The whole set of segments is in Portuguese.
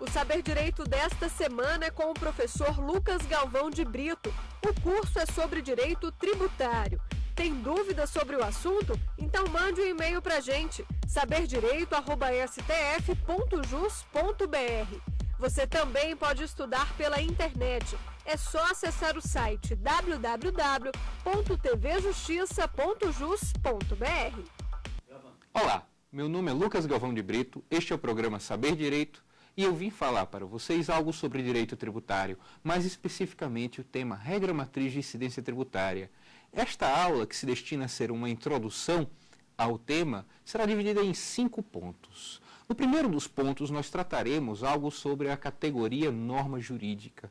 O Saber Direito desta semana é com o professor Lucas Galvão de Brito. O curso é sobre direito tributário. Tem dúvidas sobre o assunto? Então mande um e-mail para a gente, saberdireito@stf.jus.br. Você também pode estudar pela internet. É só acessar o site www.tvjustiça.jus.br. Olá, meu nome é Lucas Galvão de Brito, este é o programa Saber Direito e eu vim falar para vocês algo sobre direito tributário, mais especificamente o tema regra matriz de incidência tributária. Esta aula, que se destina a ser uma introdução ao tema, será dividida em 5 pontos. No primeiro dos pontos, nós trataremos algo sobre a categoria norma jurídica.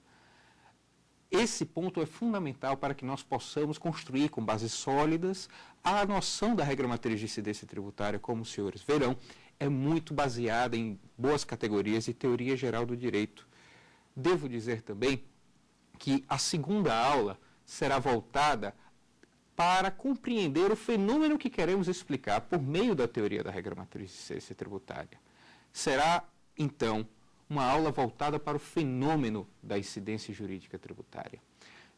Esse ponto é fundamental para que nós possamos construir com bases sólidas a noção da regra matriz de incidência tributária, como os senhores verão, é muito baseada em boas categorias e teoria geral do direito. Devo dizer também que a segunda aula será voltada para compreender o fenômeno que queremos explicar por meio da teoria da regra matriz de incidência tributária. Será, então, uma aula voltada para o fenômeno da incidência jurídica tributária.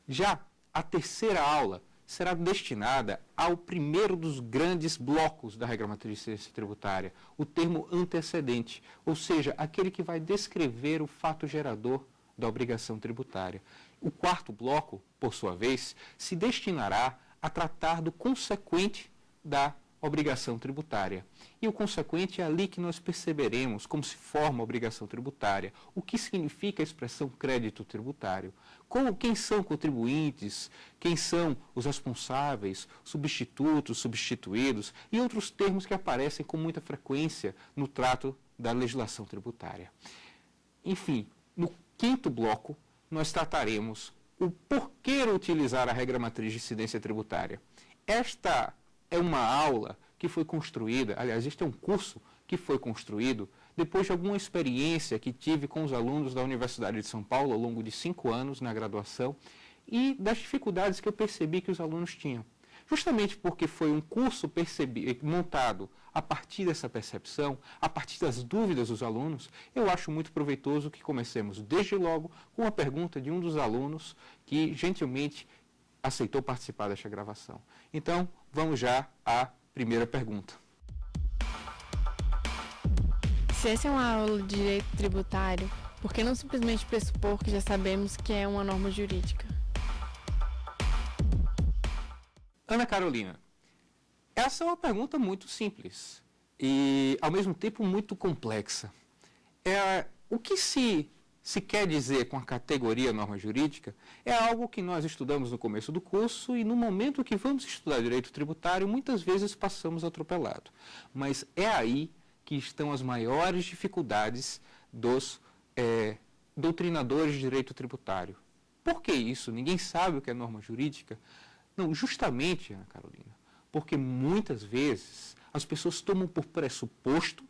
Já a terceira aula será destinada ao primeiro dos grandes blocos da regra matriz de incidência tributária, o termo antecedente, ou seja, aquele que vai descrever o fato gerador da obrigação tributária. O quarto bloco, por sua vez, se destinará a tratar do consequente da obrigação tributária. E o consequente é ali que nós perceberemos como se forma a obrigação tributária, o que significa a expressão crédito tributário, quem são contribuintes, quem são os responsáveis, substitutos, substituídos e outros termos que aparecem com muita frequência no trato da legislação tributária. Enfim, no quinto bloco, nós trataremos o porquê utilizar a regra matriz de incidência tributária. Esta é uma aula que foi construída, aliás, este é um curso que foi construído depois de alguma experiência que tive com os alunos da Universidade de São Paulo ao longo de 5 anos na graduação e das dificuldades que eu percebi que os alunos tinham. Justamente porque foi um curso montado a partir dessa percepção, a partir das dúvidas dos alunos, eu acho muito proveitoso que comecemos desde logo com a pergunta de um dos alunos que gentilmente aceitou participar desta gravação. Então, vamos já à primeira pergunta. Se essa é uma aula de direito tributário, por que não simplesmente pressupor que já sabemos que é uma norma jurídica? Ana Carolina, essa é uma pergunta muito simples e, ao mesmo tempo, muito complexa. O que se quer dizer com a categoria norma jurídica é algo que nós estudamos no começo do curso e no momento que vamos estudar direito tributário, muitas vezes passamos atropelado. Mas é aí que estão as maiores dificuldades dos doutrinadores de direito tributário. Por que isso? Ninguém sabe o que é norma jurídica? Não, justamente, Ana Carolina, porque muitas vezes as pessoas tomam por pressuposto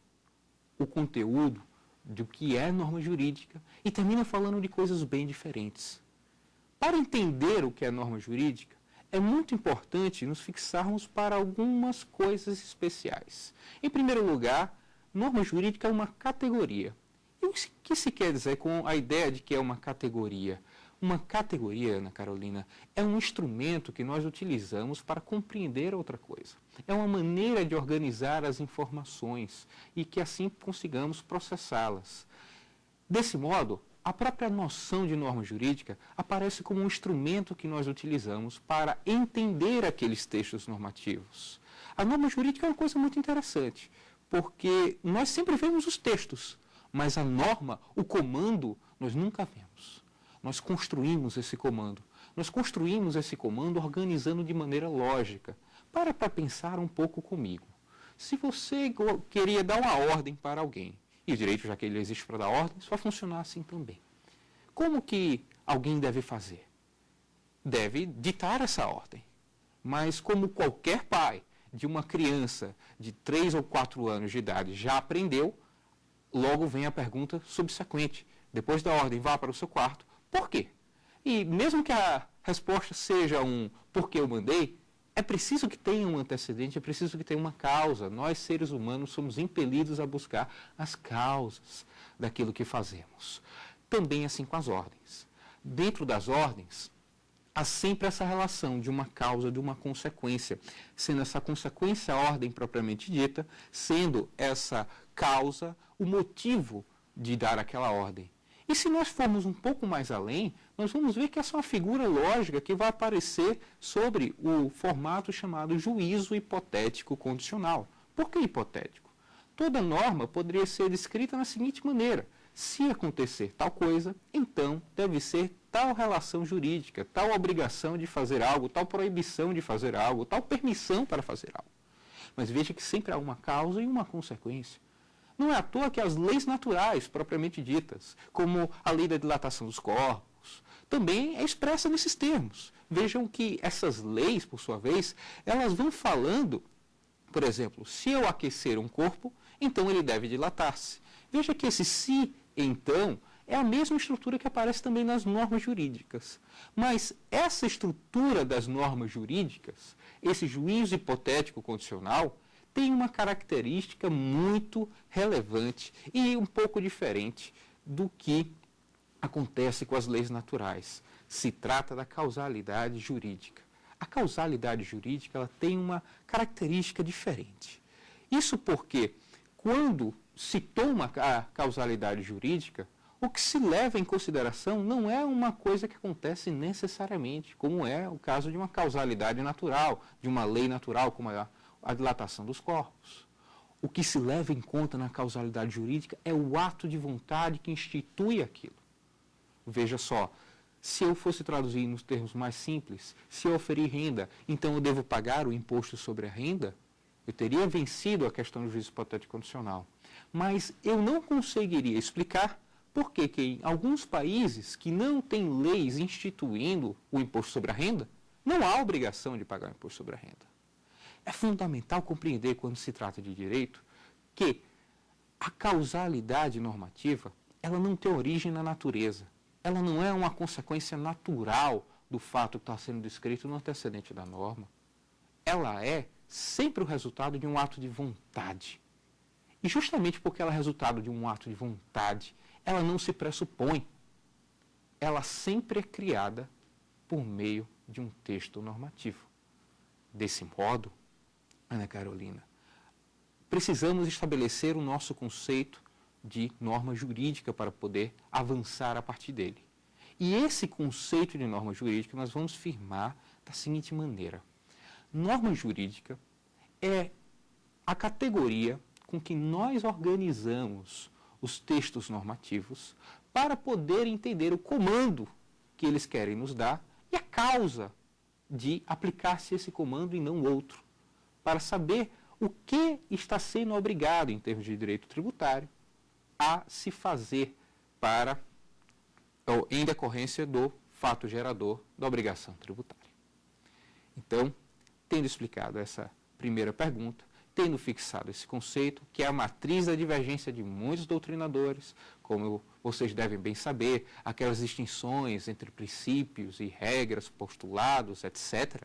o conteúdo do que é norma jurídica e terminam falando de coisas bem diferentes. Para entender o que é norma jurídica, é muito importante nos fixarmos para algumas coisas especiais. Em primeiro lugar, norma jurídica é uma categoria. E o que se quer dizer com a ideia de que é uma categoria? Uma categoria, Ana Carolina, é um instrumento que nós utilizamos para compreender outra coisa. É uma maneira de organizar as informações e que assim consigamos processá-las. Desse modo, a própria noção de norma jurídica aparece como um instrumento que nós utilizamos para entender aqueles textos normativos. A norma jurídica é uma coisa muito interessante, porque nós sempre vemos os textos, mas a norma, o comando, nós nunca vemos. Nós construímos esse comando. Nós construímos esse comando organizando de maneira lógica. Para pensar um pouco comigo. Se você queria dar uma ordem para alguém, e o direito, já que ele existe para dar ordem, só funcionar assim também. Como que alguém deve fazer? Deve ditar essa ordem. Mas como qualquer pai de uma criança de 3 ou 4 anos de idade já aprendeu, logo vem a pergunta subsequente. Depois da ordem, vá para o seu quarto. Por quê? E mesmo que a resposta seja um porque eu mandei, É preciso que tenha um antecedente, é preciso que tenha uma causa. Nós, seres humanos, somos impelidos a buscar as causas daquilo que fazemos. Também assim com as ordens. Dentro das ordens, há sempre essa relação de uma causa, de uma consequência, sendo essa consequência a ordem propriamente dita, sendo essa causa o motivo de dar aquela ordem. E se nós formos um pouco mais além, nós vamos ver que essa é uma figura lógica que vai aparecer sobre o formato chamado juízo hipotético condicional. Por que hipotético? Toda norma poderia ser descrita na seguinte maneira: se acontecer tal coisa, então deve ser tal relação jurídica, tal obrigação de fazer algo, tal proibição de fazer algo, tal permissão para fazer algo. Mas veja que sempre há uma causa e uma consequência. Não é à toa que as leis naturais, propriamente ditas, como a lei da dilatação dos corpos, também é expressa nesses termos. Vejam que essas leis, por sua vez, elas vão falando, por exemplo, se eu aquecer um corpo, então ele deve dilatar-se. Veja que esse se, então, é a mesma estrutura que aparece também nas normas jurídicas. Mas essa estrutura das normas jurídicas, esse juízo hipotético condicional, tem uma característica muito relevante e um pouco diferente do que acontece com as leis naturais. Se trata da causalidade jurídica. A causalidade jurídica ela tem uma característica diferente. Isso porque, quando se toma a causalidade jurídica, o que se leva em consideração não é uma coisa que acontece necessariamente, como é o caso de uma causalidade natural, de uma lei natural, como a dilatação dos corpos. O que se leva em conta na causalidade jurídica é o ato de vontade que institui aquilo. Veja só, se eu fosse traduzir nos termos mais simples, se eu oferir renda, então eu devo pagar o imposto sobre a renda? Eu teria vencido a questão do juízo hipotético condicional. Mas eu não conseguiria explicar por que em alguns países que não têm leis instituindo o imposto sobre a renda, não há obrigação de pagar o imposto sobre a renda. É fundamental compreender, quando se trata de direito, que a causalidade normativa ela não tem origem na natureza. Ela não é uma consequência natural do fato que está sendo descrito no antecedente da norma. Ela é sempre o resultado de um ato de vontade. E justamente porque ela é resultado de um ato de vontade, ela não se pressupõe. Ela sempre é criada por meio de um texto normativo. Desse modo, Ana Carolina, precisamos estabelecer o nosso conceito de norma jurídica para poder avançar a partir dele. E esse conceito de norma jurídica nós vamos firmar da seguinte maneira. Norma jurídica é a categoria com que nós organizamos os textos normativos para poder entender o comando que eles querem nos dar e a causa de aplicar-se esse comando e não outro, para saber o que está sendo obrigado, em termos de direito tributário, a se fazer em decorrência do fato gerador da obrigação tributária. Então, tendo explicado essa primeira pergunta, tendo fixado esse conceito, que é a matriz da divergência de muitos doutrinadores, como vocês devem bem saber, aquelas distinções entre princípios e regras, postulados, etc.,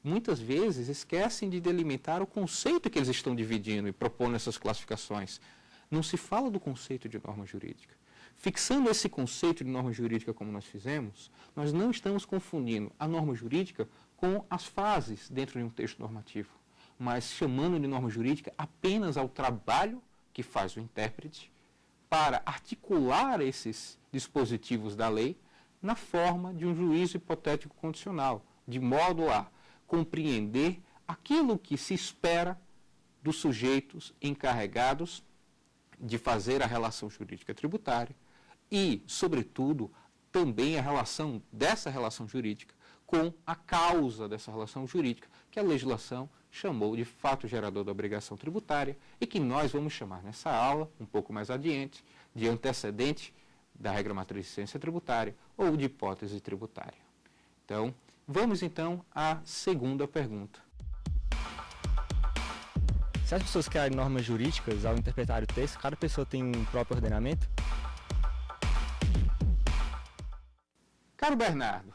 muitas vezes esquecem de delimitar o conceito que eles estão dividindo e propondo essas classificações. Não se fala do conceito de norma jurídica. Fixando esse conceito de norma jurídica como nós fizemos, nós não estamos confundindo a norma jurídica com as frases dentro de um texto normativo, mas chamando de norma jurídica apenas ao trabalho que faz o intérprete para articular esses dispositivos da lei na forma de um juízo hipotético condicional, de modo a compreender aquilo que se espera dos sujeitos encarregados de fazer a relação jurídica tributária e, sobretudo, também a relação dessa relação jurídica com a causa dessa relação jurídica, que a legislação chamou de fato gerador da obrigação tributária e que nós vamos chamar nessa aula, um pouco mais adiante, de antecedente da regra matriz de ciência tributária ou de hipótese tributária. Então, vamos então à segunda pergunta. Se as pessoas criarem normas jurídicas ao interpretar o texto, cada pessoa tem um próprio ordenamento? Caro Bernardo,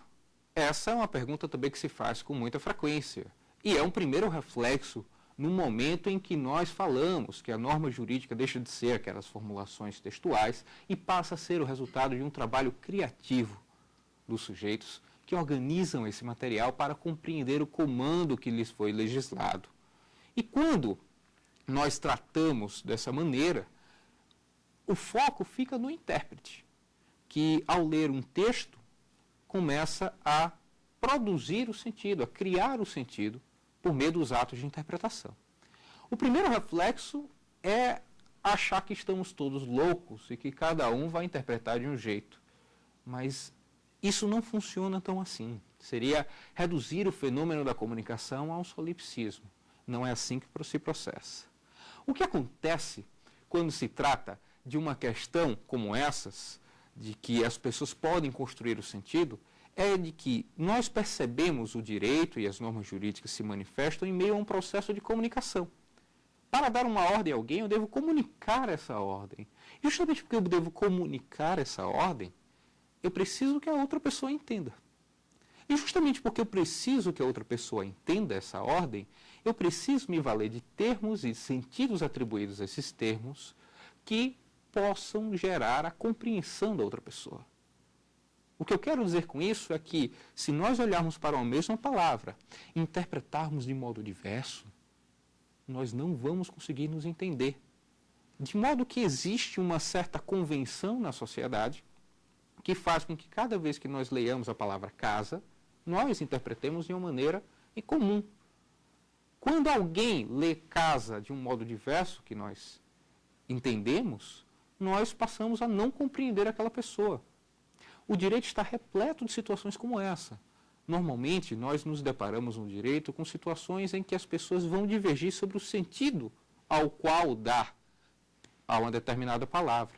essa é uma pergunta também que se faz com muita frequência E é um primeiro reflexo no momento em que nós falamos que a norma jurídica deixa de ser aquelas formulações textuais e passa a ser o resultado de um trabalho criativo dos sujeitos que organizam esse material para compreender o comando que lhes foi legislado. E quando nós tratamos dessa maneira, o foco fica no intérprete, que ao ler um texto começa a produzir o sentido, a criar o sentido por meio dos atos de interpretação. O primeiro reflexo é achar que estamos todos loucos e que cada um vai interpretar de um jeito. Mas isso não funciona tão assim. Seria reduzir o fenômeno da comunicação a um solipsismo. Não é assim que se processa. O que acontece quando se trata de uma questão como essas, de que as pessoas podem construir o sentido, é de que nós percebemos o direito e as normas jurídicas se manifestam em meio a um processo de comunicação. Para dar uma ordem a alguém, eu devo comunicar essa ordem. Justamente porque eu devo comunicar essa ordem, eu preciso que a outra pessoa entenda. E justamente porque eu preciso que a outra pessoa entenda essa ordem, eu preciso me valer de termos e sentidos atribuídos a esses termos que possam gerar a compreensão da outra pessoa. O que eu quero dizer com isso é que, se nós olharmos para uma mesma palavra e interpretarmos de modo diverso, nós não vamos conseguir nos entender. De modo que existe uma certa convenção na sociedade que faz com que cada vez que nós leiamos a palavra casa, nós interpretemos de uma maneira em comum. Quando alguém lê casa de um modo diverso que nós entendemos, nós passamos a não compreender aquela pessoa. O direito está repleto de situações como essa. Normalmente, nós nos deparamos no direito com situações em que as pessoas vão divergir sobre o sentido ao qual dar a uma determinada palavra.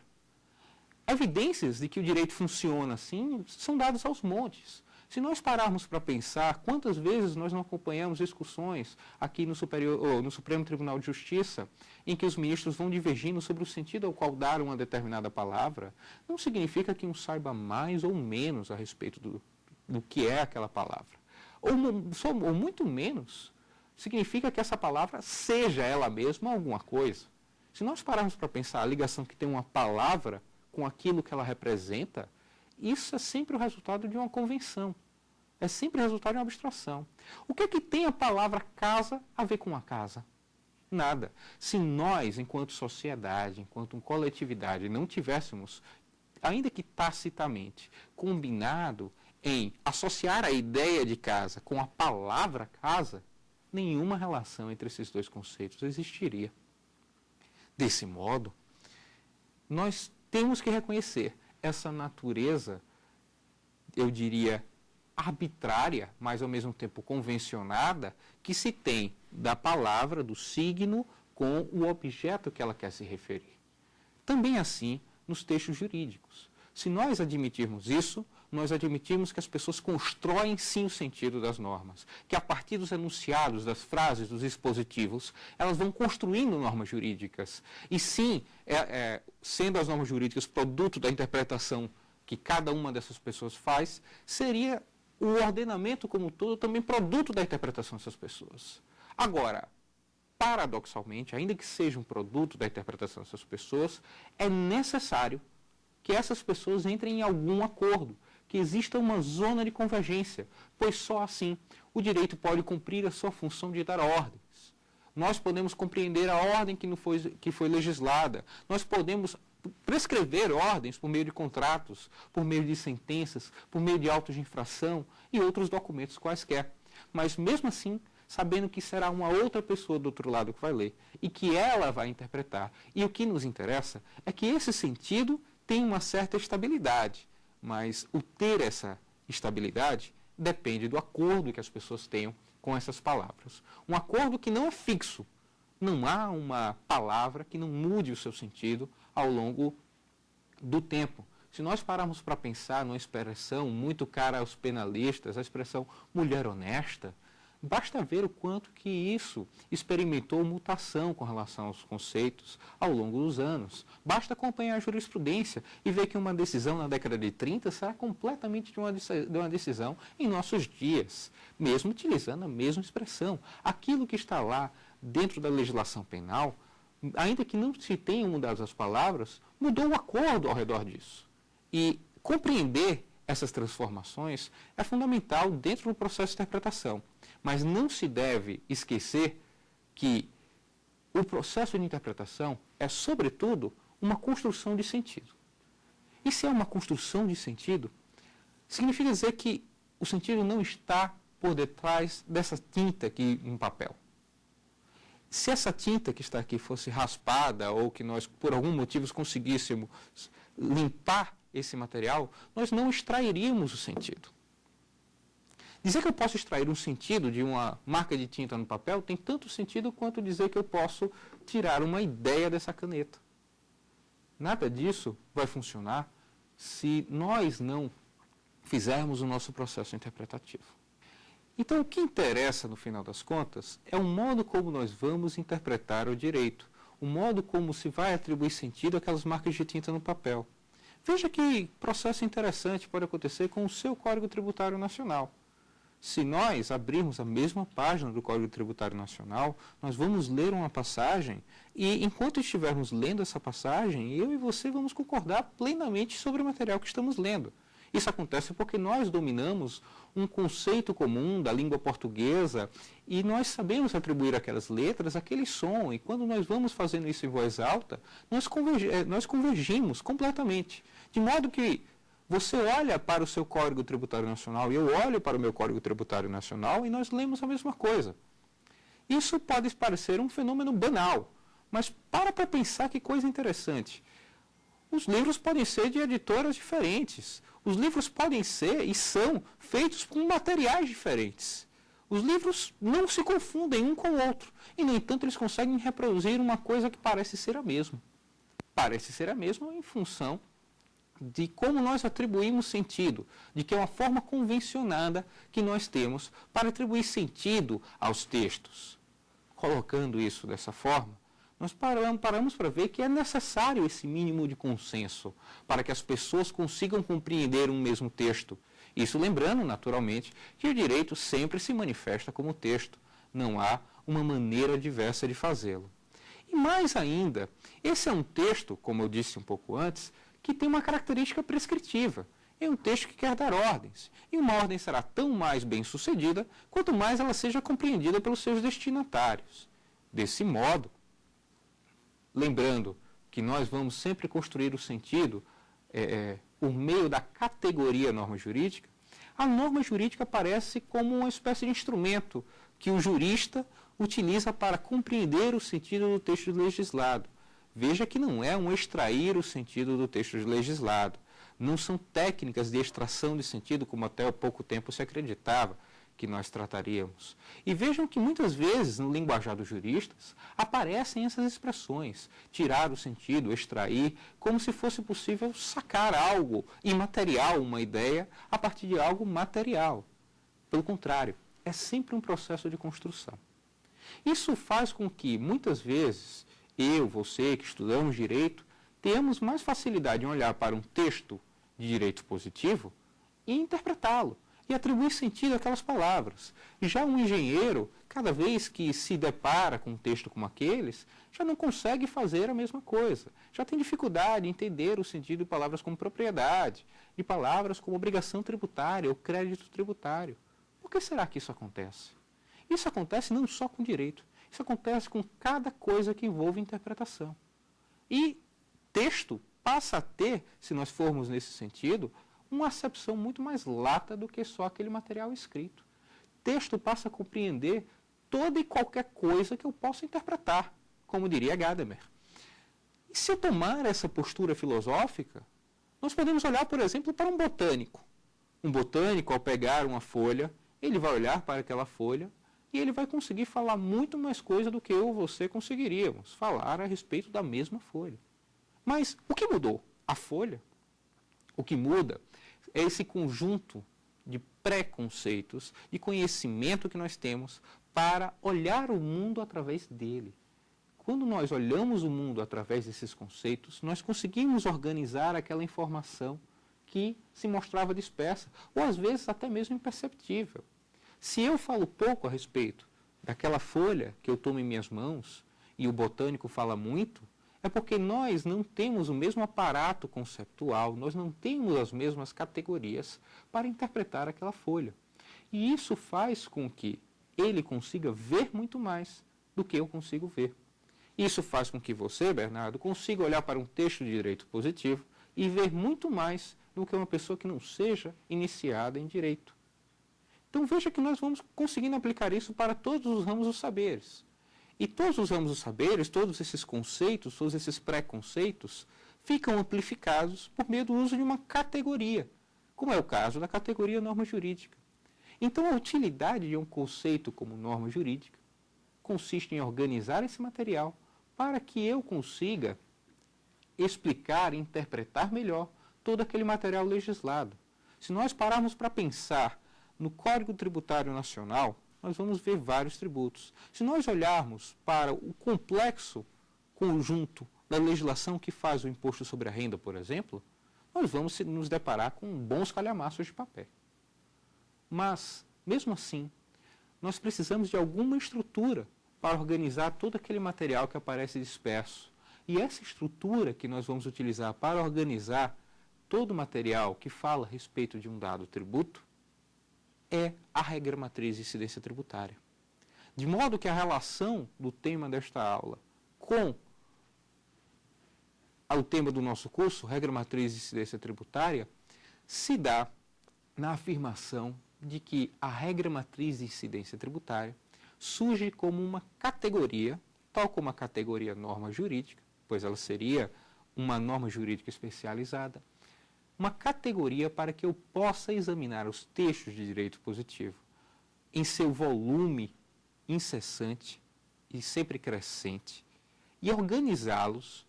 Evidências de que o direito funciona assim são dadas aos montes. Se nós pararmos para pensar quantas vezes nós não acompanhamos discussões aqui no Supremo Tribunal de Justiça, em que os ministros vão divergindo sobre o sentido ao qual dar uma determinada palavra, não significa que um saiba mais ou menos a respeito do que é aquela palavra. Ou muito menos, significa que essa palavra seja ela mesma alguma coisa. Se nós pararmos para pensar a ligação que tem uma palavra com aquilo que ela representa, isso é sempre o resultado de uma convenção. É sempre o resultado de uma abstração. O que é que tem a palavra casa a ver com a casa? Nada. Se nós, enquanto sociedade, enquanto coletividade, não tivéssemos, ainda que tacitamente, combinado em associar a ideia de casa com a palavra casa, nenhuma relação entre esses dois conceitos existiria. Desse modo, nós temos que reconhecer essa natureza, eu diria, arbitrária, mas ao mesmo tempo convencionada, que se tem da palavra, do signo, com o objeto que ela quer se referir. Também assim nos textos jurídicos. Se nós admitirmos isso, nós admitimos que as pessoas constroem sim o sentido das normas, que a partir dos enunciados, das frases, dos dispositivos, elas vão construindo normas jurídicas. E sim, sendo as normas jurídicas produto da interpretação que cada uma dessas pessoas faz, seria o ordenamento como um todo também produto da interpretação dessas pessoas. Agora, paradoxalmente, ainda que seja um produto da interpretação dessas pessoas, é necessário que essas pessoas entrem em algum acordo, que exista uma zona de convergência, pois só assim o direito pode cumprir a sua função de dar ordens. Nós podemos compreender a ordem que foi legislada, nós podemos prescrever ordens por meio de contratos, por meio de sentenças, por meio de autos de infração e outros documentos quaisquer. Mas mesmo assim, sabendo que será uma outra pessoa do outro lado que vai ler e que ela vai interpretar. E o que nos interessa é que esse sentido tem uma certa estabilidade, mas o ter essa estabilidade depende do acordo que as pessoas tenham com essas palavras. Um acordo que não é fixo. Não há uma palavra que não mude o seu sentido ao longo do tempo. Se nós pararmos para pensar numa expressão muito cara aos penalistas, a expressão mulher honesta, Basta ver o quanto que isso experimentou mutação com relação aos conceitos ao longo dos anos. Basta acompanhar a jurisprudência e ver que uma decisão na década de 30 será completamente de uma decisão em nossos dias, mesmo utilizando a mesma expressão. Aquilo que está lá dentro da legislação penal, ainda que não se tenham mudado as palavras, mudou o acordo ao redor disso. E compreender essas transformações é fundamental dentro do processo de interpretação. Mas não se deve esquecer que o processo de interpretação é, sobretudo, uma construção de sentido. E se é uma construção de sentido, significa dizer que o sentido não está por detrás dessa tinta aqui no papel. Se essa tinta que está aqui fosse raspada ou que nós, por algum motivo, conseguíssemos limpar esse material, nós não extrairíamos o sentido. Dizer que eu posso extrair um sentido de uma marca de tinta no papel tem tanto sentido quanto dizer que eu posso tirar uma ideia dessa caneta. Nada disso vai funcionar se nós não fizermos o nosso processo interpretativo. Então, o que interessa, no final das contas, é o modo como nós vamos interpretar o direito, o modo como se vai atribuir sentido àquelas marcas de tinta no papel. Veja que processo interessante pode acontecer com o seu Código Tributário Nacional. Se nós abrirmos a mesma página do Código Tributário Nacional, nós vamos ler uma passagem e, enquanto estivermos lendo essa passagem, eu e você vamos concordar plenamente sobre o material que estamos lendo. Isso acontece porque nós dominamos um conceito comum da língua portuguesa e nós sabemos atribuir àquelas letras aquele som. E quando nós vamos fazendo isso em voz alta, nós convergimos completamente. De modo que você olha para o seu Código Tributário Nacional e eu olho para o meu Código Tributário Nacional e nós lemos a mesma coisa. Isso pode parecer um fenômeno banal, mas para pensar que coisa interessante. Os livros podem ser de editoras diferentes. Os livros podem ser e são feitos com materiais diferentes. Os livros não se confundem um com o outro. E, no entanto, eles conseguem reproduzir uma coisa que parece ser a mesma. Parece ser a mesma em função de como nós atribuímos sentido, de que é uma forma convencionada que nós temos para atribuir sentido aos textos. Colocando isso dessa forma, nós paramos para ver que é necessário esse mínimo de consenso para que as pessoas consigam compreender um mesmo texto. Isso lembrando, naturalmente, que o direito sempre se manifesta como texto. Não há uma maneira diversa de fazê-lo. E mais ainda, esse é um texto, como eu disse um pouco antes, que tem uma característica prescritiva. É um texto que quer dar ordens. E uma ordem será tão mais bem sucedida quanto mais ela seja compreendida pelos seus destinatários. Desse modo, lembrando que nós vamos sempre construir o sentido por meio da categoria norma jurídica, a norma jurídica aparece como uma espécie de instrumento que o jurista utiliza para compreender o sentido do texto legislado. Veja que não é um extrair o sentido do texto legislado. Não são técnicas de extração de sentido, como até há pouco tempo se acreditava que nós trataríamos. E vejam que muitas vezes, no linguajar dos juristas, aparecem essas expressões, tirar o sentido, extrair, como se fosse possível sacar algo imaterial, uma ideia, a partir de algo material. Pelo contrário, é sempre um processo de construção. Isso faz com que, muitas vezes, eu, você, que estudamos direito, tenhamos mais facilidade em olhar para um texto de direito positivo e interpretá-lo, e atribuir sentido àquelas palavras. Já um engenheiro, cada vez que se depara com um texto como aqueles, já não consegue fazer a mesma coisa. Já tem dificuldade em entender o sentido de palavras como propriedade, de palavras como obrigação tributária ou crédito tributário. Por que será que isso acontece? Isso acontece não só com direito, isso acontece com cada coisa que envolve interpretação. E texto passa a ter, se nós formos nesse sentido, uma acepção muito mais lata do que só aquele material escrito. Texto passa a compreender toda e qualquer coisa que eu possa interpretar, como diria Gadamer. E se eu tomar essa postura filosófica, nós podemos olhar, por exemplo, para um botânico. Um botânico, ao pegar uma folha, ele vai olhar para aquela folha e ele vai conseguir falar muito mais coisa do que eu ou você conseguiríamos falar a respeito da mesma folha. Mas o que mudou? A folha? O que muda é esse conjunto de preconceitos e conhecimento que nós temos para olhar o mundo através dele. Quando nós olhamos o mundo através desses conceitos, nós conseguimos organizar aquela informação que se mostrava dispersa, ou às vezes até mesmo imperceptível. Se eu falo pouco a respeito daquela folha que eu tomo em minhas mãos, e o botânico fala muito, é porque nós não temos o mesmo aparato conceptual, nós não temos as mesmas categorias para interpretar aquela folha. E isso faz com que ele consiga ver muito mais do que eu consigo ver. Isso faz com que você, Bernardo, consiga olhar para um texto de direito positivo e ver muito mais do que uma pessoa que não seja iniciada em direito. Então veja que nós vamos conseguindo aplicar isso para todos os ramos dos saberes. E todos os ramos dos saberes, todos esses conceitos, todos esses preconceitos, ficam amplificados por meio do uso de uma categoria, como é o caso da categoria norma jurídica. Então a utilidade de um conceito como norma jurídica consiste em organizar esse material para que eu consiga explicar e interpretar melhor todo aquele material legislado. Se nós pararmos para pensar no Código Tributário Nacional, nós vamos ver vários tributos. Se nós olharmos para o complexo conjunto da legislação que faz o imposto sobre a renda, por exemplo, nós vamos nos deparar com bons calhamaços de papel. Mas, mesmo assim, nós precisamos de alguma estrutura para organizar todo aquele material que aparece disperso. E essa estrutura que nós vamos utilizar para organizar todo o material que fala a respeito de um dado tributo é a regra matriz de incidência tributária. De modo que a relação do tema desta aula com o tema do nosso curso, regra matriz de incidência tributária, se dá na afirmação de que a regra matriz de incidência tributária surge como uma categoria, tal como a categoria norma jurídica, pois ela seria uma norma jurídica especializada, uma categoria para que eu possa examinar os textos de direito positivo em seu volume incessante e sempre crescente e organizá-los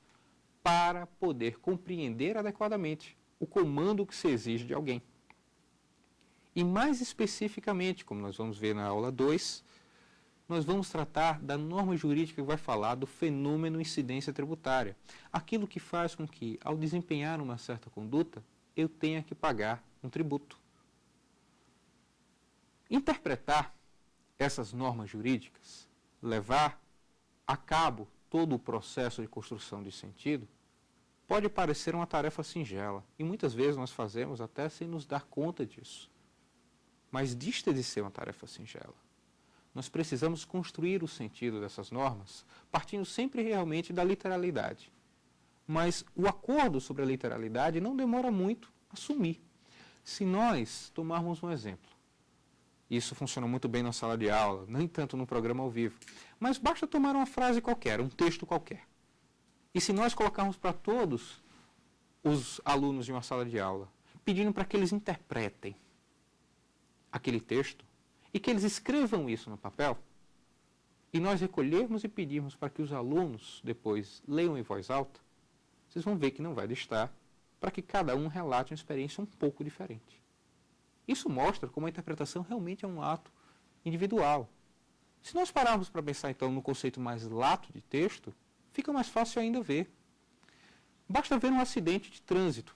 para poder compreender adequadamente o comando que se exige de alguém. E mais especificamente, como nós vamos ver na aula 2, nós vamos tratar da norma jurídica que vai falar do fenômeno incidência tributária, aquilo que faz com que, ao desempenhar uma certa conduta, eu tenha que pagar um tributo. Interpretar essas normas jurídicas, levar a cabo todo o processo de construção de sentido, pode parecer uma tarefa singela, e muitas vezes nós fazemos até sem nos dar conta disso. Mas dista de ser uma tarefa singela. Nós precisamos construir o sentido dessas normas partindo sempre realmente da literalidade. Mas o acordo sobre a literalidade não demora muito a sumir. Se nós tomarmos um exemplo, isso funciona muito bem na sala de aula, nem tanto no programa ao vivo, mas basta tomar uma frase qualquer, um texto qualquer. E se nós colocarmos para todos os alunos de uma sala de aula, pedindo para que eles interpretem aquele texto e que eles escrevam isso no papel, e nós recolhermos e pedirmos para que os alunos depois leiam em voz alta, vocês vão ver que não vai distar para que cada um relate uma experiência um pouco diferente. Isso mostra como a interpretação realmente é um ato individual. Se nós pararmos para pensar então no conceito mais lato de texto, fica mais fácil ainda ver. Basta ver um acidente de trânsito,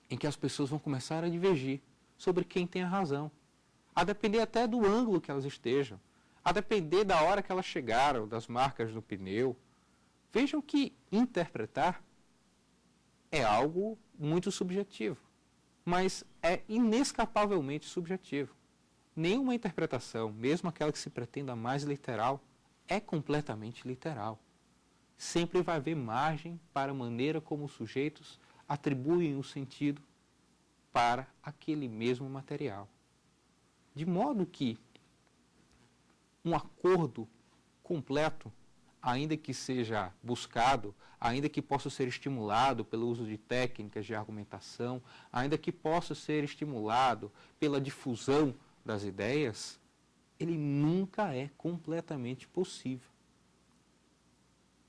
em que as pessoas vão começar a divergir sobre quem tem a razão, a depender até do ângulo que elas estejam, a depender da hora que elas chegaram, das marcas do pneu. Vejam que interpretar é algo muito subjetivo, mas é inescapavelmente subjetivo. Nenhuma interpretação, mesmo aquela que se pretenda mais literal, é completamente literal. Sempre vai haver margem para a maneira como os sujeitos atribuem o sentido para aquele mesmo material. De modo que um acordo completo, ainda que seja buscado, ainda que possa ser estimulado pelo uso de técnicas de argumentação, ainda que possa ser estimulado pela difusão das ideias, ele nunca é completamente possível.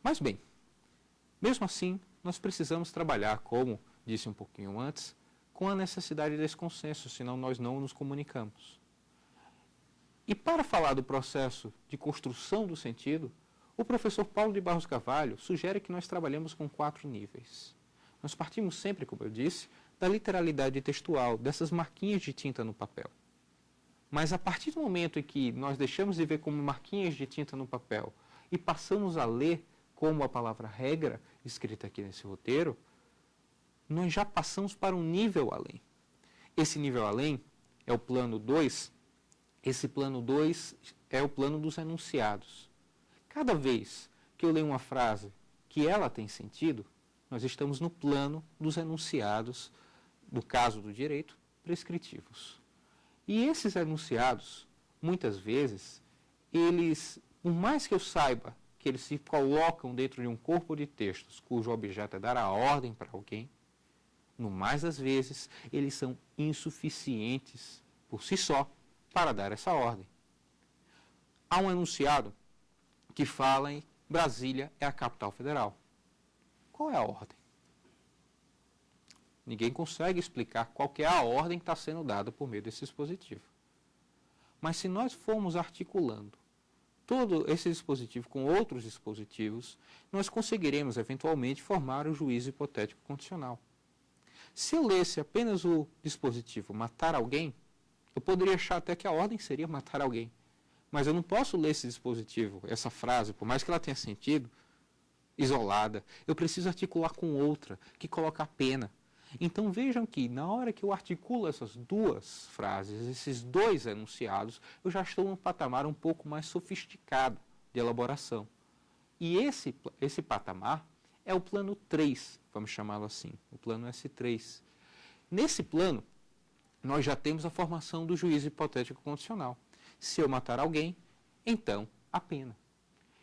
Mas bem, mesmo assim, nós precisamos trabalhar, como disse um pouquinho antes, com a necessidade desse consenso, senão nós não nos comunicamos. E para falar do processo de construção do sentido, o professor Paulo de Barros Carvalho sugere que nós trabalhemos com 4 níveis. Nós partimos sempre, como eu disse, da literalidade textual, dessas marquinhas de tinta no papel. Mas a partir do momento em que nós deixamos de ver como marquinhas de tinta no papel e passamos a ler como a palavra regra, escrita aqui nesse roteiro, nós já passamos para um nível além. Esse nível além é o plano 2. Esse plano 2 é o plano dos enunciados. Cada vez que eu leio uma frase que ela tem sentido, nós estamos no plano dos enunciados, no caso do direito, prescritivos. E esses enunciados, muitas vezes, eles, por mais que eu saiba que eles se colocam dentro de um corpo de textos cujo objeto é dar a ordem para alguém, no mais das vezes, eles são insuficientes por si só para dar essa ordem. Há um enunciado que fala em Brasília é a capital federal. Qual é a ordem? Ninguém consegue explicar qual que é a ordem que está sendo dada por meio desse dispositivo. Mas se nós formos articulando todo esse dispositivo com outros dispositivos, nós conseguiremos eventualmente formar o juízo hipotético condicional. Se eu lesse apenas o dispositivo matar alguém, eu poderia achar até que a ordem seria matar alguém. Mas eu não posso ler esse dispositivo, essa frase, por mais que ela tenha sentido, isolada. Eu preciso articular com outra, que coloca a pena. Então vejam que na hora que eu articulo essas 2 frases, esses 2 enunciados, eu já estou num patamar um pouco mais sofisticado de elaboração. E esse patamar é o plano 3, vamos chamá-lo assim, o plano S3. Nesse plano, nós já temos a formação do juízo hipotético condicional. Se eu matar alguém, então a pena.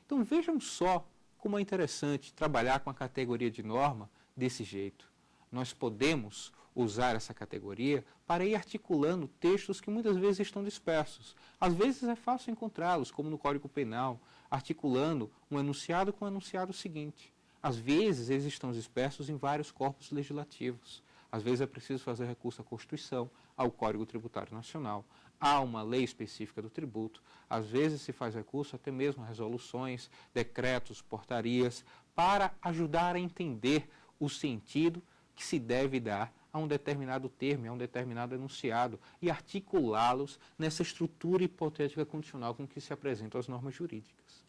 Então vejam só como é interessante trabalhar com a categoria de norma desse jeito. Nós podemos usar essa categoria para ir articulando textos que muitas vezes estão dispersos. Às vezes é fácil encontrá-los, como no Código Penal, articulando um enunciado com o enunciado seguinte. Às vezes eles estão dispersos em vários corpos legislativos. Às vezes é preciso fazer recurso à Constituição, ao Código Tributário Nacional, a uma lei específica do tributo. Às vezes se faz recurso até mesmo a resoluções, decretos, portarias, para ajudar a entender o sentido que se deve dar a um determinado termo, a um determinado enunciado, e articulá-los nessa estrutura hipotética condicional com que se apresentam as normas jurídicas.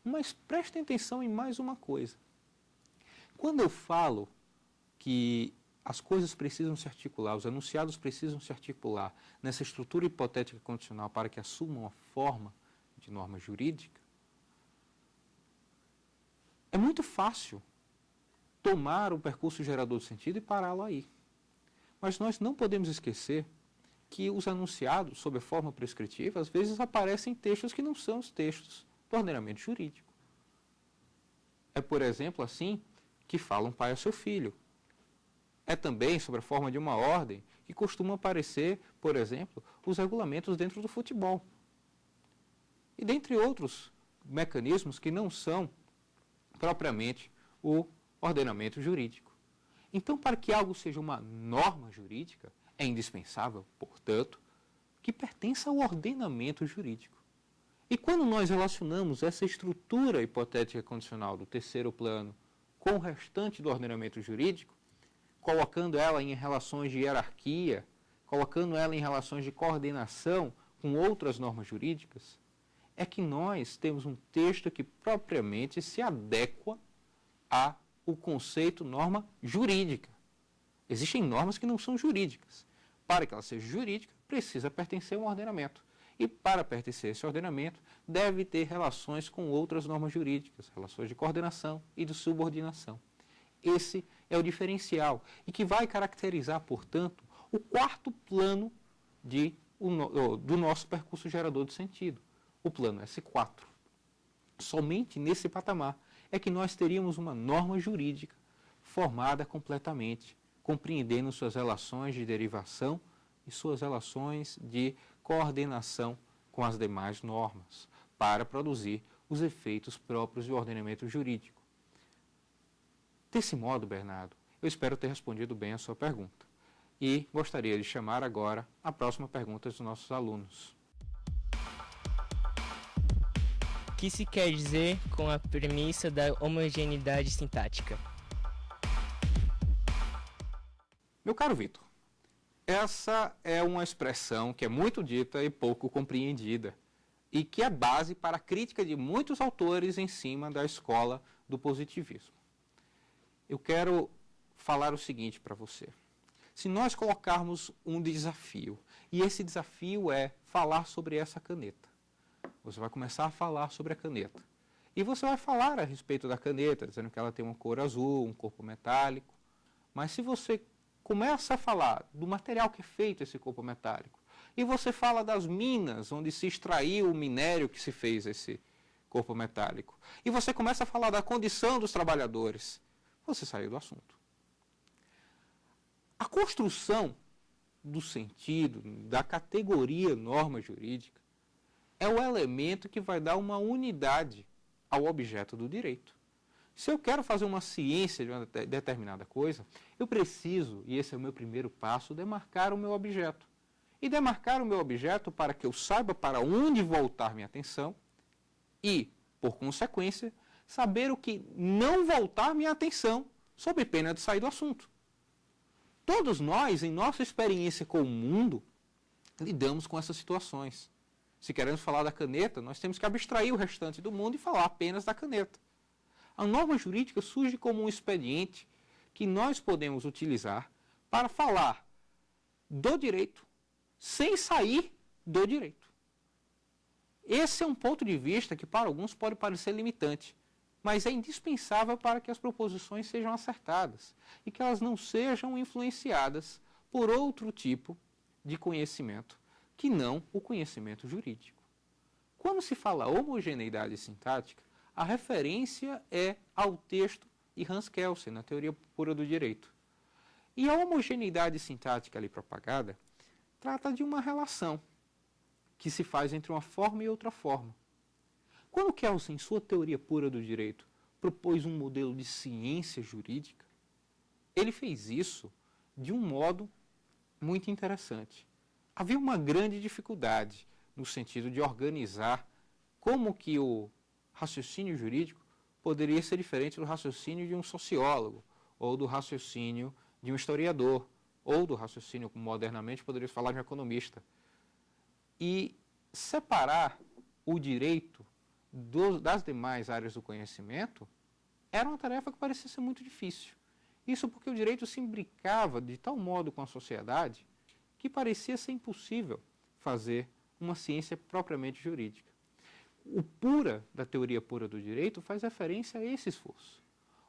Mas prestem atenção em mais uma coisa. Quando eu falo que as coisas precisam se articular, os enunciados precisam se articular nessa estrutura hipotética condicional para que assumam a forma de norma jurídica, é muito fácil tomar o percurso gerador de sentido e pará-lo aí. Mas nós não podemos esquecer que os enunciados, sob a forma prescritiva, às vezes aparecem textos que não são os textos do ordenamento jurídico. É, por exemplo, assim que fala um pai a seu filho. É também sobre a forma de uma ordem que costuma aparecer, por exemplo, os regulamentos dentro do futebol. E dentre outros mecanismos que não são propriamente o ordenamento jurídico. Então, para que algo seja uma norma jurídica, é indispensável, portanto, que pertença ao ordenamento jurídico. E quando nós relacionamos essa estrutura hipotética condicional do terceiro plano com o restante do ordenamento jurídico, colocando ela em relações de hierarquia, colocando ela em relações de coordenação com outras normas jurídicas, é que nós temos um texto que propriamente se adequa ao conceito norma jurídica. Existem normas que não são jurídicas. Para que ela seja jurídica, precisa pertencer a um ordenamento. E para pertencer a esse ordenamento, deve ter relações com outras normas jurídicas, relações de coordenação e de subordinação. Esse é o diferencial e que vai caracterizar, portanto, o quarto plano do nosso percurso gerador de sentido, o plano S4. Somente nesse patamar é que nós teríamos uma norma jurídica formada completamente, compreendendo suas relações de derivação e suas relações de coordenação com as demais normas, para produzir os efeitos próprios do ordenamento jurídico. Desse modo, Bernardo, eu espero ter respondido bem a sua pergunta. E gostaria de chamar agora a próxima pergunta dos nossos alunos. O que se quer dizer com a premissa da homogeneidade sintática? Meu caro Vitor, essa é uma expressão que é muito dita e pouco compreendida, e que é base para a crítica de muitos autores em cima da escola do positivismo. Eu quero falar o seguinte para você. Se nós colocarmos um desafio, e esse desafio é falar sobre essa caneta, você vai começar a falar sobre a caneta. E você vai falar a respeito da caneta, dizendo que ela tem uma cor azul, um corpo metálico. Mas se você começa a falar do material que é feito esse corpo metálico, e você fala das minas onde se extraiu o minério que se fez esse corpo metálico, e você começa a falar da condição dos trabalhadores, você saiu do assunto. A construção do sentido, da categoria norma jurídica, é o elemento que vai dar uma unidade ao objeto do direito. Se eu quero fazer uma ciência de uma determinada coisa, eu preciso, e esse é o meu primeiro passo, demarcar o meu objeto. E demarcar o meu objeto para que eu saiba para onde voltar minha atenção e, por consequência, saber o que não voltar minha atenção, sob pena de sair do assunto. Todos nós, em nossa experiência com o mundo, lidamos com essas situações. Se queremos falar da caneta, nós temos que abstrair o restante do mundo e falar apenas da caneta. A norma jurídica surge como um expediente que nós podemos utilizar para falar do direito sem sair do direito. Esse é um ponto de vista que para alguns pode parecer limitante, mas é indispensável para que as proposições sejam acertadas e que elas não sejam influenciadas por outro tipo de conhecimento que não o conhecimento jurídico. Quando se fala homogeneidade sintática, a referência é ao texto de Hans Kelsen, na Teoria Pura do Direito. E a homogeneidade sintática ali propagada trata de uma relação que se faz entre uma forma e outra forma. Quando Kelsen, em sua Teoria Pura do Direito, propôs um modelo de ciência jurídica, ele fez isso de um modo muito interessante. Havia uma grande dificuldade no sentido de organizar como que o raciocínio jurídico poderia ser diferente do raciocínio de um sociólogo, ou do raciocínio de um historiador, ou do raciocínio, como modernamente poderíamos falar, de um economista. E separar o direito das demais áreas do conhecimento era uma tarefa que parecia ser muito difícil. Isso porque o direito se imbricava de tal modo com a sociedade que parecia ser impossível fazer uma ciência propriamente jurídica. O pura da Teoria Pura do Direito faz referência a esse esforço.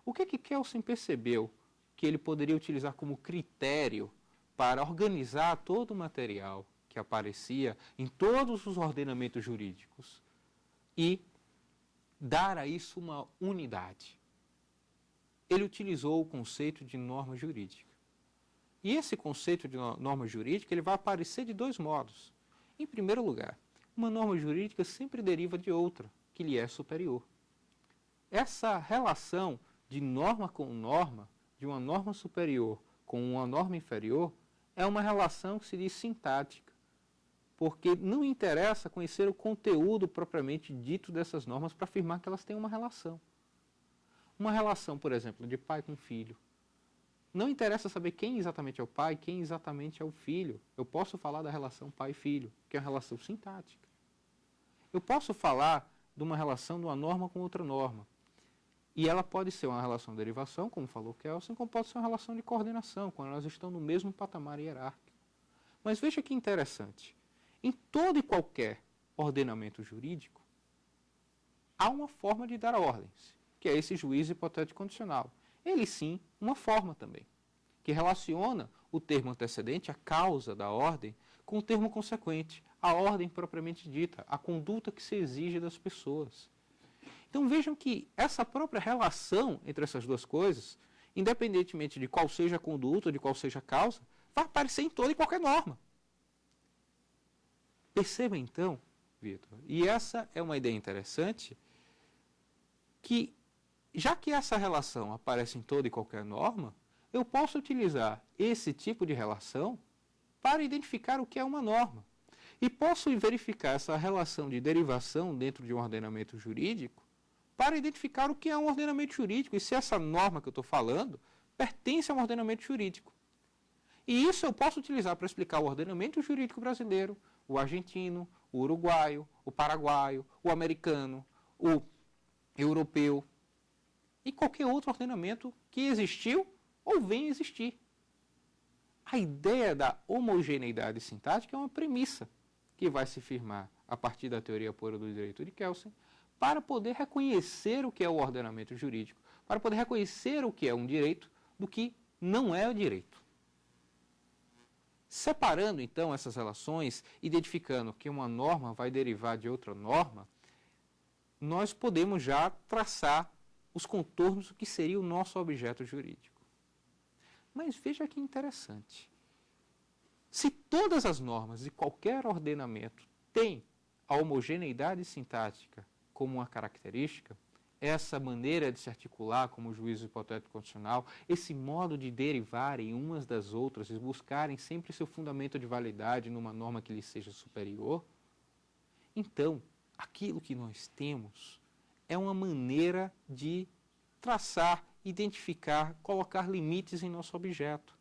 O que Kelsen percebeu que ele poderia utilizar como critério para organizar todo o material que aparecia em todos os ordenamentos jurídicos e dar a isso uma unidade? Ele utilizou o conceito de norma jurídica. E esse conceito de norma jurídica ele vai aparecer de dois modos. Em primeiro lugar, uma norma jurídica sempre deriva de outra, que lhe é superior. Essa relação de norma com norma, de uma norma superior com uma norma inferior, é uma relação que se diz sintática, porque não interessa conhecer o conteúdo propriamente dito dessas normas para afirmar que elas têm uma relação. Uma relação, por exemplo, de pai com filho. Não interessa saber quem exatamente é o pai, quem exatamente é o filho. Eu posso falar da relação pai e filho, que é uma relação sintática. Eu posso falar de uma relação de uma norma com outra norma. E ela pode ser uma relação de derivação, como falou Kelsen, como pode ser uma relação de coordenação, quando elas estão no mesmo patamar hierárquico. Mas veja que interessante. Em todo e qualquer ordenamento jurídico, há uma forma de dar ordens, que é esse juízo hipotético condicional. Ele sim, uma forma também, que relaciona o termo antecedente, a causa da ordem, com o termo consequente, a ordem propriamente dita, a conduta que se exige das pessoas. Então vejam que essa própria relação entre essas duas coisas, independentemente de qual seja a conduta, de qual seja a causa, vai aparecer em toda e qualquer norma. Perceba então, Vitor, e essa é uma ideia interessante, que já que essa relação aparece em toda e qualquer norma, eu posso utilizar esse tipo de relação para identificar o que é uma norma. E posso verificar essa relação de derivação dentro de um ordenamento jurídico para identificar o que é um ordenamento jurídico e se essa norma que eu estou falando pertence a um ordenamento jurídico. E isso eu posso utilizar para explicar o ordenamento jurídico brasileiro, o argentino, o uruguaio, o paraguaio, o americano, o europeu e qualquer outro ordenamento que existiu ou venha existir. A ideia da homogeneidade sintática é uma premissa que vai se firmar a partir da teoria pura do direito de Kelsen para poder reconhecer o que é o ordenamento jurídico, para poder reconhecer o que é um direito do que não é o direito. Separando, então, essas relações, identificando que uma norma vai derivar de outra norma, nós podemos já traçar os contornos do que seria o nosso objeto jurídico. Mas veja que interessante. Se todas as normas de qualquer ordenamento têm a homogeneidade sintática como uma característica, essa maneira de se articular como juízo hipotético constitucional, esse modo de derivarem umas das outras e buscarem sempre seu fundamento de validade numa norma que lhe seja superior, então, aquilo que nós temos é uma maneira de traçar, identificar, colocar limites em nosso objeto.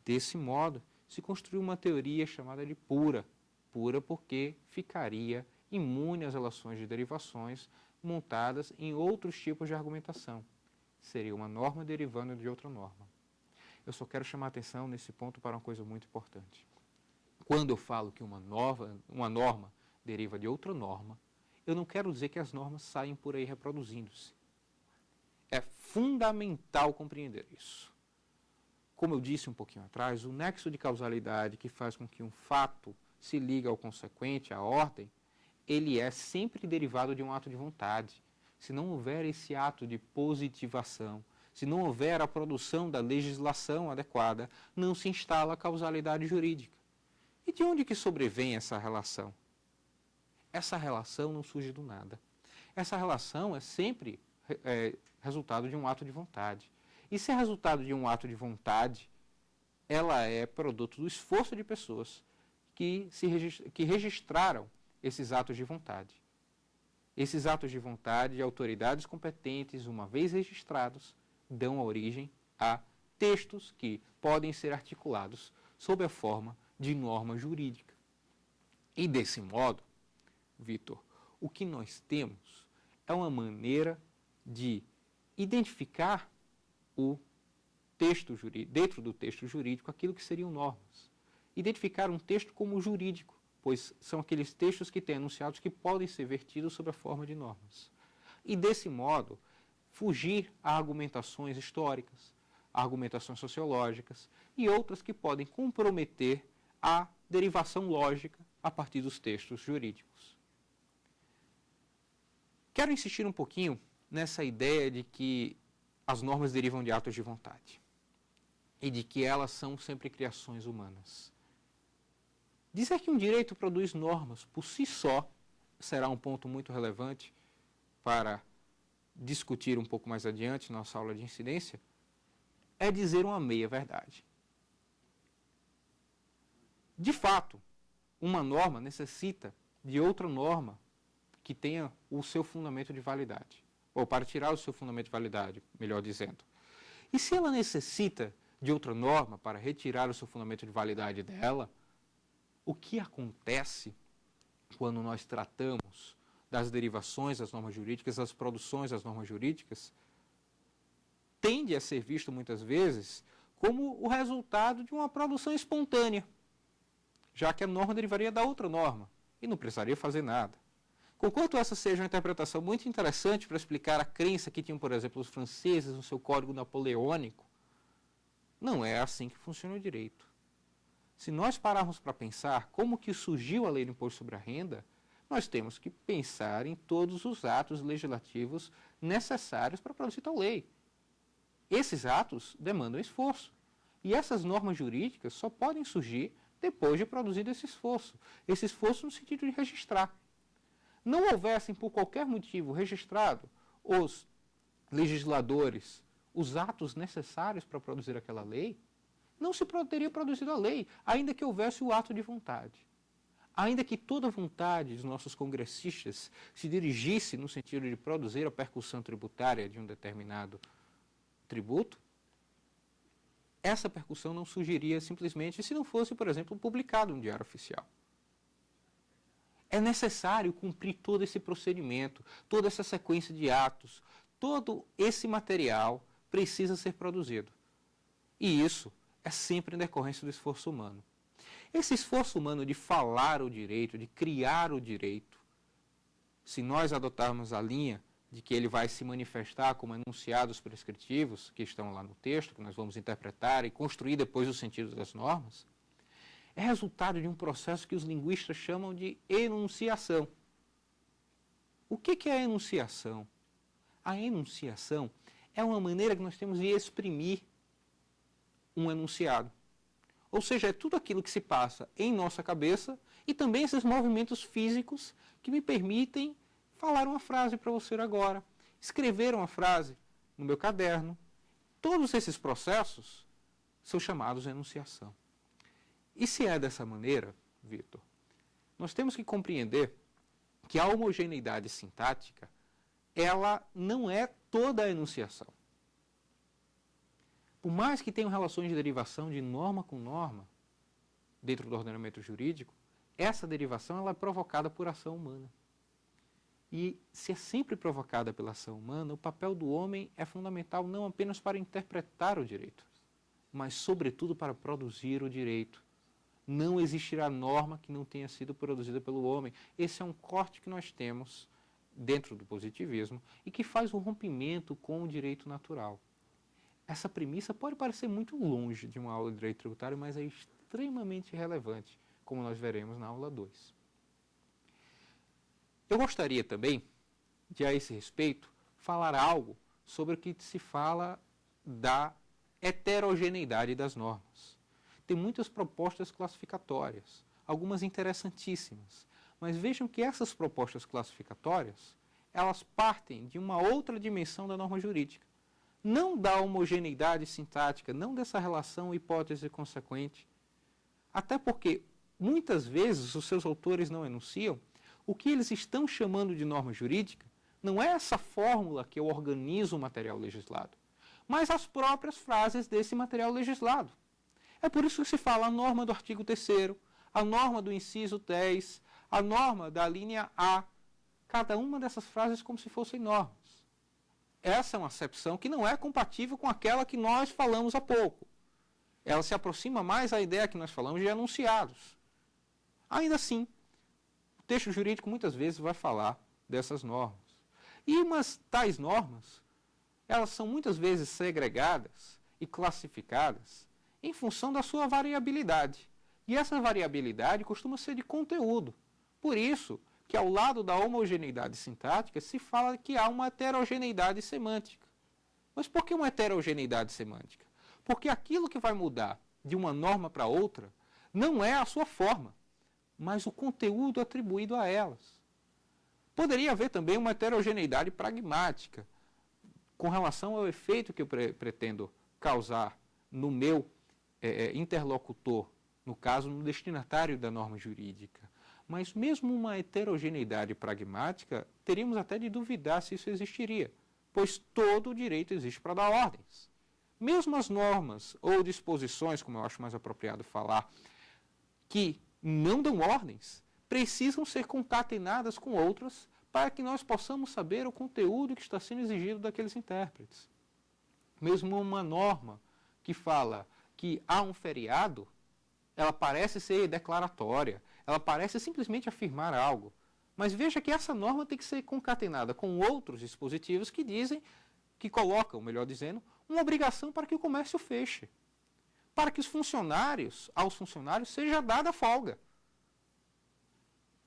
Desse modo, se construiu uma teoria chamada de pura. Pura porque ficaria imune às relações de derivações montadas em outros tipos de argumentação. Seria uma norma derivando de outra norma. Eu só quero chamar a atenção nesse ponto para uma coisa muito importante. Quando eu falo que uma norma deriva de outra norma, eu não quero dizer que as normas saem por aí reproduzindo-se. É fundamental compreender isso. Como eu disse um pouquinho atrás, o nexo de causalidade que faz com que um fato se ligue ao consequente, à ordem, ele é sempre derivado de um ato de vontade. Se não houver esse ato de positivação, se não houver a produção da legislação adequada, não se instala a causalidade jurídica. E de onde que sobrevém essa relação? Essa relação não surge do nada. Essa relação é sempre resultado de um ato de vontade. E se é resultado de um ato de vontade, ela é produto do esforço de pessoas que registraram esses atos de vontade. Esses atos de vontade de autoridades competentes, uma vez registrados, dão origem a textos que podem ser articulados sob a forma de norma jurídica. E desse modo, Vitor, o que nós temos é uma maneira de identificar o texto jurídico, dentro do texto jurídico, aquilo que seriam normas. Identificar um texto como jurídico, pois são aqueles textos que têm enunciados que podem ser vertidos sob a forma de normas. E desse modo, fugir a argumentações históricas, a argumentações sociológicas e outras que podem comprometer a derivação lógica a partir dos textos jurídicos. Quero insistir um pouquinho nessa ideia de que as normas derivam de atos de vontade e de que elas são sempre criações humanas. Dizer que um direito produz normas por si só será um ponto muito relevante para discutir um pouco mais adiante nossa aula de incidência, é dizer uma meia-verdade. De fato, uma norma necessita de outra norma que tenha o seu fundamento de validade, ou para tirar o seu fundamento de validade, melhor dizendo. E se ela necessita de outra norma para retirar o seu fundamento de validade dela, o que acontece quando nós tratamos das derivações das normas jurídicas, das produções das normas jurídicas, tende a ser visto muitas vezes como o resultado de uma produção espontânea, já que a norma derivaria da outra norma e não precisaria fazer nada. Conquanto essa seja uma interpretação muito interessante para explicar a crença que tinham, por exemplo, os franceses no seu Código Napoleônico, não é assim que funciona o direito. Se nós pararmos para pensar como que surgiu a lei do imposto sobre a renda, nós temos que pensar em todos os atos legislativos necessários para produzir tal lei. Esses atos demandam esforço. E essas normas jurídicas só podem surgir depois de produzido esse esforço. Esse esforço no sentido de registrar. Não houvessem, por qualquer motivo, registrado os legisladores os atos necessários para produzir aquela lei, não se teria produzido a lei, ainda que houvesse o ato de vontade. Ainda que toda a vontade dos nossos congressistas se dirigisse no sentido de produzir a percussão tributária de um determinado tributo, essa percussão não surgiria simplesmente se não fosse, por exemplo, publicado no Diário Oficial. É necessário cumprir todo esse procedimento, toda essa sequência de atos, todo esse material precisa ser produzido. E isso é sempre em decorrência do esforço humano. Esse esforço humano de falar o direito, de criar o direito, se nós adotarmos a linha de que ele vai se manifestar como enunciados prescritivos, que estão lá no texto, que nós vamos interpretar e construir depois o sentido das normas, é resultado de um processo que os linguistas chamam de enunciação. O que é a enunciação? A enunciação é uma maneira que nós temos de exprimir um enunciado. Ou seja, é tudo aquilo que se passa em nossa cabeça e também esses movimentos físicos que me permitem falar uma frase para você agora, escrever uma frase no meu caderno. Todos esses processos são chamados de enunciação. E se é dessa maneira, Vitor, nós temos que compreender que a homogeneidade sintática, ela não é toda a enunciação. Por mais que tenham relações de derivação de norma com norma, dentro do ordenamento jurídico, essa derivação ela é provocada por ação humana. E se é sempre provocada pela ação humana, o papel do homem é fundamental não apenas para interpretar o direito, mas sobretudo para produzir o direito. Não existirá norma que não tenha sido produzida pelo homem. Esse é um corte que nós temos dentro do positivismo e que faz um rompimento com o direito natural. Essa premissa pode parecer muito longe de uma aula de direito tributário, mas é extremamente relevante, como nós veremos na aula 2. Eu gostaria também de, a esse respeito, falar algo sobre o que se fala da heterogeneidade das normas. Tem muitas propostas classificatórias, algumas interessantíssimas, mas vejam que essas propostas classificatórias, elas partem de uma outra dimensão da norma jurídica. Não da homogeneidade sintática, não dessa relação hipótese consequente. Até porque, muitas vezes, os seus autores não enunciam, o que eles estão chamando de norma jurídica não é essa fórmula que eu organizo o material legislado, mas as próprias frases desse material legislado. É por isso que se fala a norma do artigo 3º, a norma do inciso 10, a norma da linha A, cada uma dessas frases como se fossem normas. Essa é uma acepção que não é compatível com aquela que nós falamos há pouco. Ela se aproxima mais à ideia que nós falamos de enunciados. Ainda assim, o texto jurídico muitas vezes vai falar dessas normas. E tais normas, elas são muitas vezes segregadas e classificadas em função da sua variabilidade. E essa variabilidade costuma ser de conteúdo. Por isso que ao lado da homogeneidade sintática se fala que há uma heterogeneidade semântica. Mas por que uma heterogeneidade semântica? Porque aquilo que vai mudar de uma norma para outra não é a sua forma, mas o conteúdo atribuído a elas. Poderia haver também uma heterogeneidade pragmática com relação ao efeito que eu pretendo causar no meu interlocutor, no caso, no destinatário da norma jurídica. Mas mesmo uma heterogeneidade pragmática, teríamos até de duvidar se isso existiria, pois todo o direito existe para dar ordens. Mesmo as normas ou disposições, como eu acho mais apropriado falar, que não dão ordens, precisam ser concatenadas com outras para que nós possamos saber o conteúdo que está sendo exigido daqueles intérpretes. Mesmo uma norma que fala que há um feriado, ela parece ser declaratória, ela parece simplesmente afirmar algo. Mas veja que essa norma tem que ser concatenada com outros dispositivos que dizem, que colocam, melhor dizendo, uma obrigação para que o comércio feche. Para que aos funcionários seja dada folga.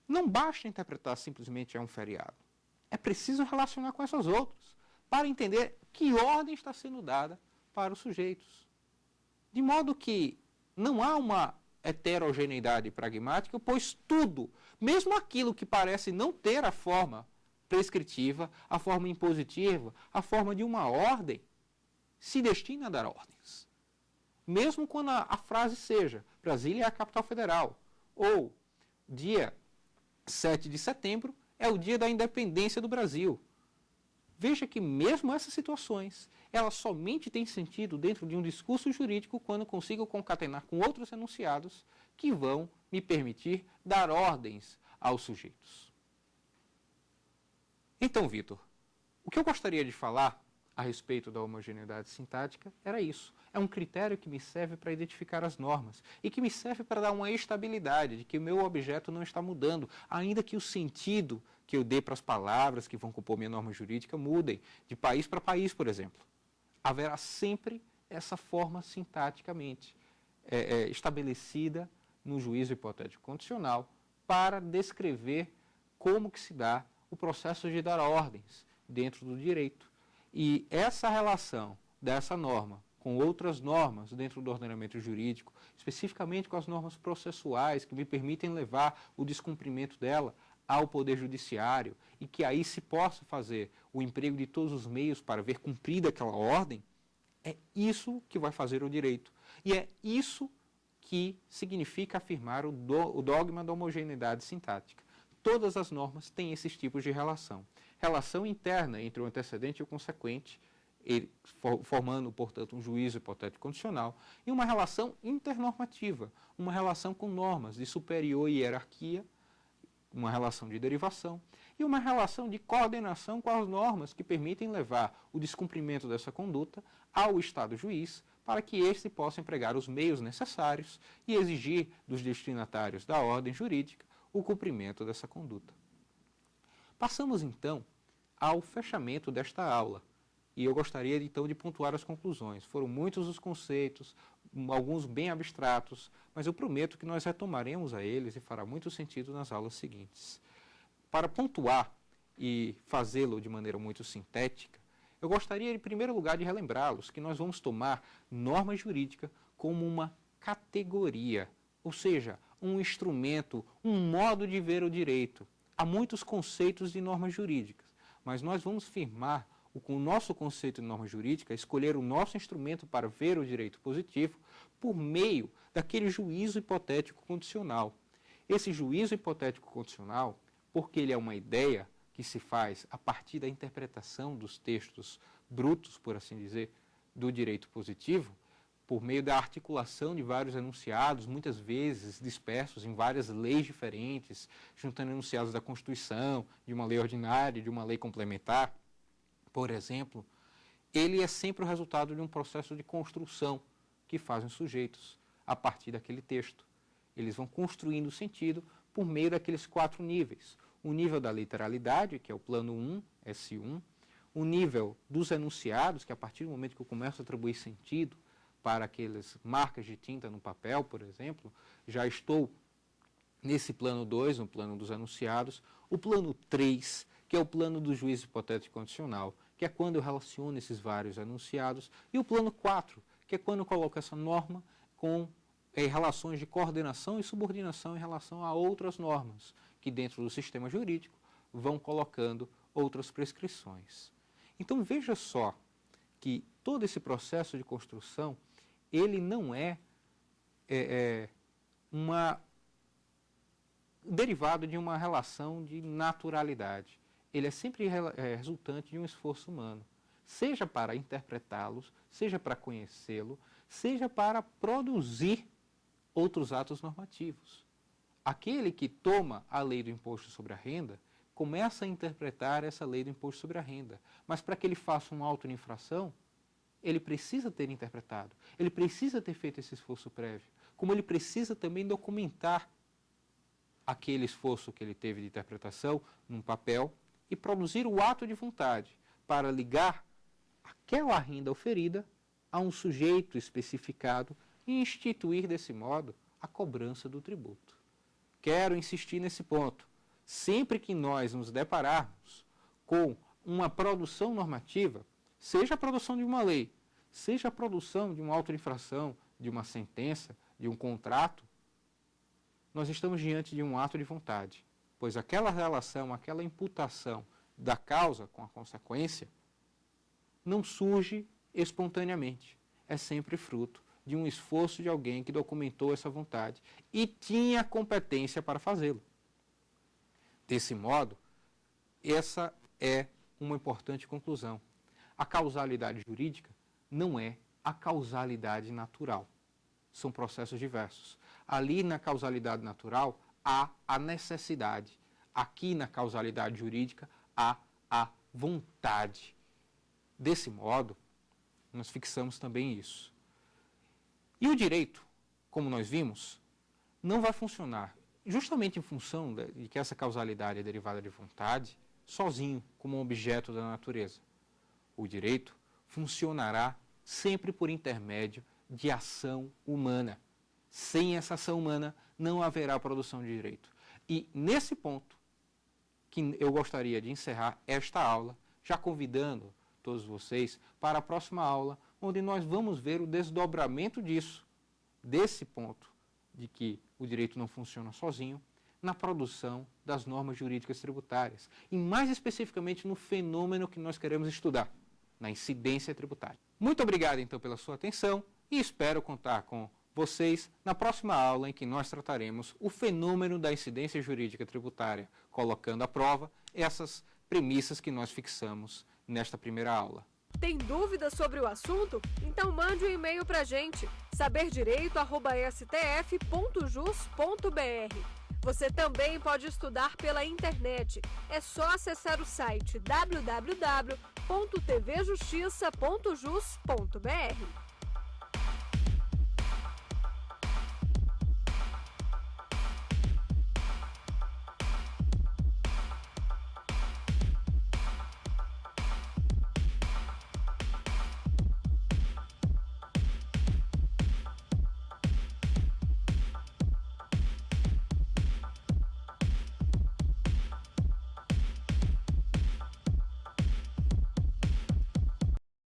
Não basta interpretar simplesmente um feriado. É preciso relacionar com essas outras, para entender que ordem está sendo dada para os sujeitos. De modo que não há uma heterogeneidade pragmática, pois tudo, mesmo aquilo que parece não ter a forma prescritiva, a forma impositiva, a forma de uma ordem, se destina a dar ordens. Mesmo quando a frase seja Brasília é a capital federal, ou dia 7 de setembro é o dia da independência do Brasil. Veja que mesmo essas situações, elas somente têm sentido dentro de um discurso jurídico quando consigo concatenar com outros enunciados que vão me permitir dar ordens aos sujeitos. Então, Vitor, o que eu gostaria de falar a respeito da homogeneidade sintática era isso. É um critério que me serve para identificar as normas e que me serve para dar uma estabilidade de que o meu objeto não está mudando, ainda que o sentido que eu dê para as palavras que vão compor minha norma jurídica mudem, de país para país, por exemplo. Haverá sempre essa forma sintaticamente estabelecida no juízo hipotético condicional para descrever como que se dá o processo de dar ordens dentro do direito. E essa relação dessa norma com outras normas dentro do ordenamento jurídico, especificamente com as normas processuais que me permitem levar o descumprimento dela ao Poder Judiciário e que aí se possa fazer o emprego de todos os meios para ver cumprida aquela ordem, é isso que vai fazer o direito. E é isso que significa afirmar o dogma da homogeneidade sintática. Todas as normas têm esses tipos de relação. Relação interna entre o antecedente e o consequente, formando, portanto, um juízo hipotético condicional, e uma relação internormativa, uma relação com normas de superior hierarquia, uma relação de derivação, e uma relação de coordenação com as normas que permitem levar o descumprimento dessa conduta ao Estado juiz, para que este possa empregar os meios necessários e exigir dos destinatários da ordem jurídica o cumprimento dessa conduta. Passamos, então, ao fechamento desta aula. E eu gostaria, então, de pontuar as conclusões. Foram muitos os conceitos, alguns bem abstratos, mas eu prometo que nós retomaremos a eles e fará muito sentido nas aulas seguintes. Para pontuar e fazê-lo de maneira muito sintética, eu gostaria, em primeiro lugar, de relembrá-los que nós vamos tomar norma jurídica como uma categoria, ou seja, um instrumento, um modo de ver o direito. Há muitos conceitos de normas jurídicas, mas nós vamos firmar o nosso conceito de norma jurídica, escolher o nosso instrumento para ver o direito positivo por meio daquele juízo hipotético condicional. Esse juízo hipotético condicional, porque ele é uma ideia que se faz a partir da interpretação dos textos brutos, por assim dizer, do direito positivo, por meio da articulação de vários enunciados, muitas vezes dispersos em várias leis diferentes, juntando enunciados da Constituição, de uma lei ordinária, de uma lei complementar, por exemplo, ele é sempre o resultado de um processo de construção que fazem os sujeitos a partir daquele texto. Eles vão construindo o sentido por meio daqueles 4 níveis. O nível da literalidade, que é o plano 1, S1, o nível dos enunciados, que a partir do momento que eu começo a atribuir sentido para aquelas marcas de tinta no papel, por exemplo, já estou nesse plano 2, no plano dos enunciados. O plano 3, que é o plano do juízo hipotético condicional, que é quando eu relaciono esses vários enunciados, e o plano 4, que é quando eu coloco essa norma com relações de coordenação e subordinação em relação a outras normas, que dentro do sistema jurídico vão colocando outras prescrições. Então veja só que todo esse processo de construção, ele não é derivado de uma relação de naturalidade. Ele é sempre resultante de um esforço humano, seja para interpretá-los, seja para conhecê-lo, seja para produzir outros atos normativos. Aquele que toma a lei do imposto sobre a renda, começa a interpretar essa lei do imposto sobre a renda, mas para que ele faça uma auto-infração, ele precisa ter interpretado, ele precisa ter feito esse esforço prévio, como ele precisa também documentar aquele esforço que ele teve de interpretação num papel e produzir o ato de vontade para ligar aquela renda oferida a um sujeito especificado e instituir desse modo a cobrança do tributo. Quero insistir nesse ponto. Sempre que nós nos depararmos com uma produção normativa, seja a produção de uma lei, seja a produção de uma auto-infração, de uma sentença, de um contrato, nós estamos diante de um ato de vontade, pois aquela relação, aquela imputação da causa com a consequência não surge espontaneamente. É sempre fruto de um esforço de alguém que documentou essa vontade e tinha competência para fazê-lo. Desse modo, essa é uma importante conclusão. A causalidade jurídica não é a causalidade natural. São processos diversos. Ali na causalidade natural há a necessidade. Aqui na causalidade jurídica há a vontade. Desse modo, nós fixamos também isso. E o direito, como nós vimos, não vai funcionar justamente em função de que essa causalidade é derivada de vontade, sozinho, como um objeto da natureza. O direito funcionará sempre por intermédio de ação humana. Sem essa ação humana, não haverá produção de direito. E nesse ponto, que eu gostaria de encerrar esta aula, já convidando todos vocês para a próxima aula, onde nós vamos ver o desdobramento disso, desse ponto de que o direito não funciona sozinho, na produção das normas jurídicas tributárias, e mais especificamente no fenômeno que nós queremos estudar, na incidência tributária. Muito obrigado, então, pela sua atenção e espero contar com vocês na próxima aula em que nós trataremos o fenômeno da incidência jurídica tributária, colocando à prova essas premissas que nós fixamos nesta primeira aula. Tem dúvidas sobre o assunto? Então mande um e-mail para a gente, saberdireito@stf.jus.br. Você também pode estudar pela internet. É só acessar o site www.tvjustiça.jus.br.